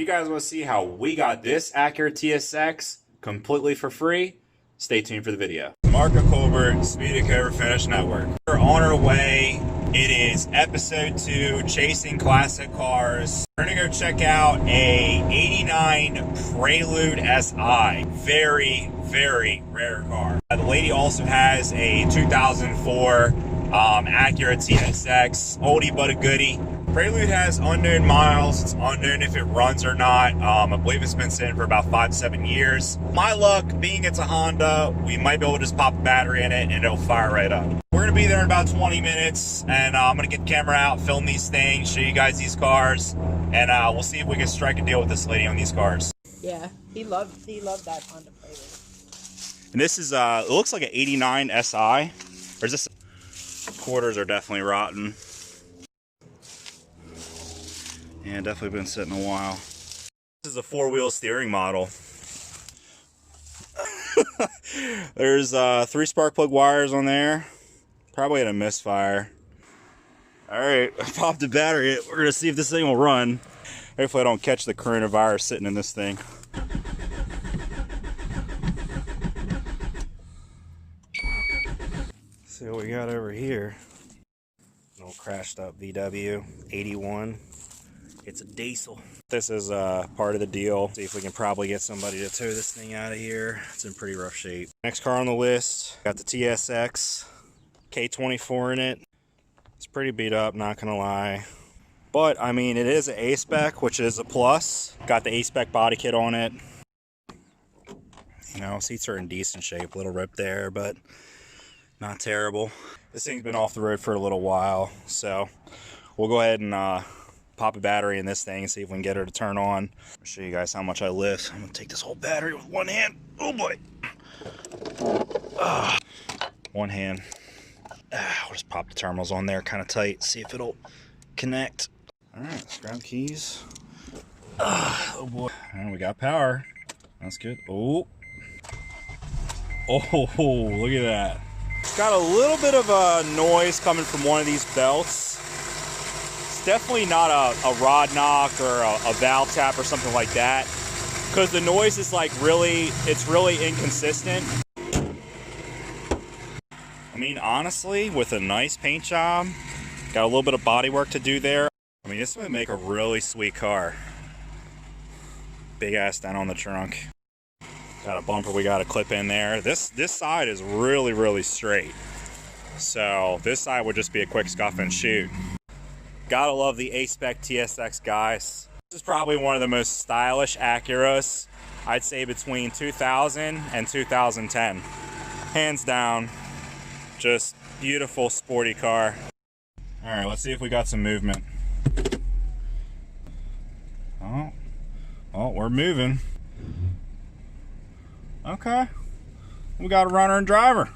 guys want to see how we got this Acura TSX completely for free, stay tuned for the video. Marco Colbert, Speed and Cover Finish Network. We're on our way. It is episode 2, Chasing Classic Cars. We're gonna go check out a 89 Prelude SI. Very, very rare car. The lady also has a 2004 Acura TSX, oldie but a goodie. Prelude has unknown miles. It's unknown if it runs or not. I believe it's been sitting for about 5 to 7 years. My luck, being it's a Honda, we might be able to just pop a battery in it and it'll fire right up. We're gonna be there in about 20 minutes, and I'm gonna get the camera out, film these things, show you guys these cars, and we'll see if we can strike a deal with this lady on these cars. Yeah, he loved that Honda Prelude. And this is it looks like an 89 SI. Or is this? Quarters are definitely rotten. Yeah, definitely been sitting a while. This is a 4-wheel steering model. There's 3 spark plug wires on there. Probably had a misfire. Alright, I popped the battery. We're gonna see if this thing will run. Hopefully I don't catch the coronavirus sitting in this thing. See what we got over here. An old crashed up VW 81. It's a diesel. This is part of the deal. See if we can probably get somebody to tow this thing out of here. It's in pretty rough shape. Next car on the list, got the TSX, K24 in it. It's pretty beat up, not gonna lie. But, I mean, it is an A-Spec, which is a plus. Got the A-Spec body kit on it. You know, seats are in decent shape. Little rip there, but not terrible. This thing's been off the road for a little while, so we'll go ahead and pop a battery in this thing and see if we can get her to turn on. I'll show you guys how much I lift. I'm gonna take this whole battery with one hand. Oh boy. One hand. I'll just pop the terminals on there kind of tight, see if it'll connect. All right, let's grab keys. Oh boy. And we got power. That's good. Oh, look at that. It's got a little bit of a noise coming from one of these belts. Definitely not a rod knock or a valve tap or something like that, because the noise is like it's really inconsistent. I mean, honestly, with a nice paint job, got a little bit of body work to do there. I mean, this would make a really sweet car. Big ass dent on the trunk. Got a bumper we got to clip in there. This side is really straight, so this side would just be a quick scuff and shoot. Gotta love the A-Spec TSX, guys. This is probably one of the most stylish Acuras, I'd say between 2000 and 2010. Hands down, just beautiful, sporty car. All right, let's see if we got some movement. Oh, we're moving. Okay, we got a runner and driver.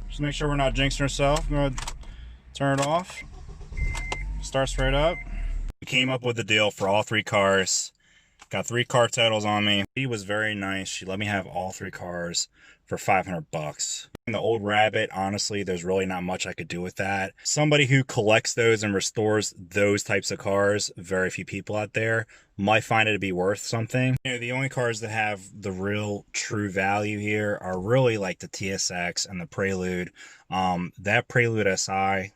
Just make sure we're not jinxing ourselves. Go ahead, turn it off. Start straight up. We came up with a deal for all 3 cars. Got 3 car totals on me. She was very nice. She let me have all 3 cars for $500. And the old Rabbit, honestly, there's really not much I could do with that. Somebody who collects those and restores those types of cars, very few people out there, might find it to be worth something. You know, the only cars that have the real true value here are really like the TSX and the Prelude. That Prelude SI,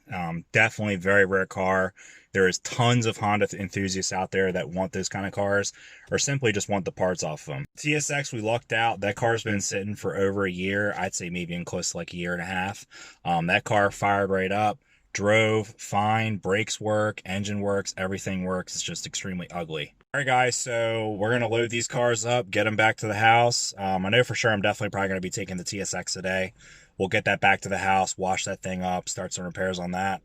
definitely very rare car. There is tons of Honda enthusiasts out there that want those kind of cars, or simply just want the parts off of them. TSX, we lucked out. That car's been sitting for over a year. I'd say maybe in close to like a year and a half. That car fired right up, drove fine, brakes work, engine works, everything works. It's just extremely ugly. All right, guys, so we're going to load these cars up, get them back to the house. I know for sure I'm definitely probably going to be taking the TSX today. We'll get that back to the house, wash that thing up, start some repairs on that.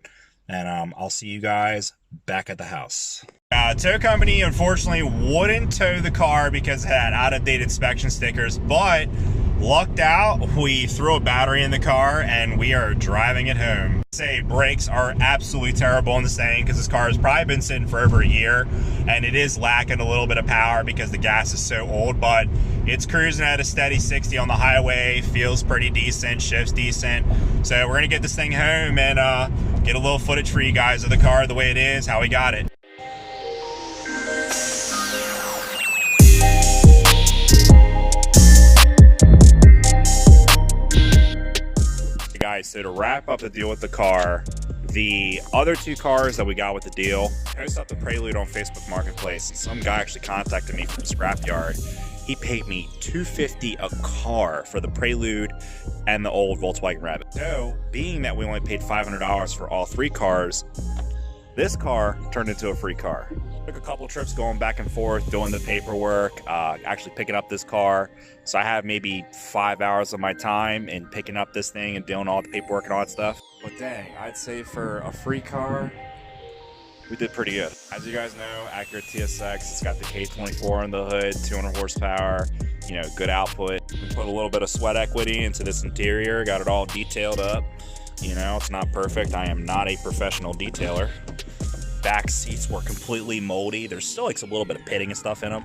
And I'll see you guys back at the house. Tow company unfortunately wouldn't tow the car because it had out-of-date inspection stickers, but lucked out, we threw a battery in the car and we are driving it home. Say brakes are absolutely terrible in this thing because this car has probably been sitting for over a year and it is lacking a little bit of power because the gas is so old, but it's cruising at a steady 60 on the highway, feels pretty decent, shifts decent. So we're gonna get this thing home and get a little footage for you guys of the car the way it is, how we got it. so to wrap up the deal with the car, the other 2 cars that we got with the deal, I posted up the Prelude on Facebook Marketplace, and some guy actually contacted me from Scrapyard. He paid me $250 a car for the Prelude and the old Volkswagen Rabbit. So, being that we only paid $500 for all 3 cars, this car turned into a free car. Took a couple trips going back and forth, doing the paperwork, actually picking up this car. So I have maybe 5 hours of my time in picking up this thing and doing all the paperwork and all that stuff. But dang, I'd say for a free car, we did pretty good. As you guys know, Acura TSX, it's got the K24 on the hood, 200 horsepower, you know, good output. We put a little bit of sweat equity into this interior, got it all detailed up. You know, it's not perfect. I am not a professional detailer. Back seats were completely moldy. There's still like a little bit of pitting and stuff in them,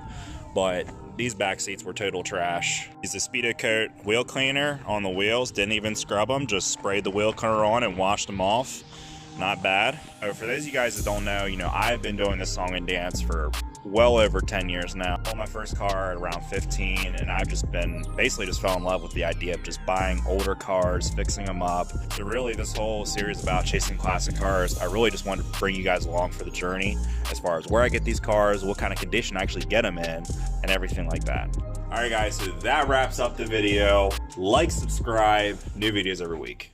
but these back seats were total trash. Used the Speedo Coat wheel cleaner on the wheels, didn't even scrub them, just sprayed the wheel cleaner on and washed them off. Not bad. For those of you guys that don't know, you know, I've been doing this song and dance for well over 10 years now. I bought my first car at around 15, and I've just been basically just fell in love with the idea of just buying older cars, fixing them up. So really this whole series about chasing classic cars, I really just wanted to bring you guys along for the journey as far as where I get these cars, what kind of condition I actually get them in, and everything like that. All right guys, so that wraps up the video. Like, subscribe, new videos every week.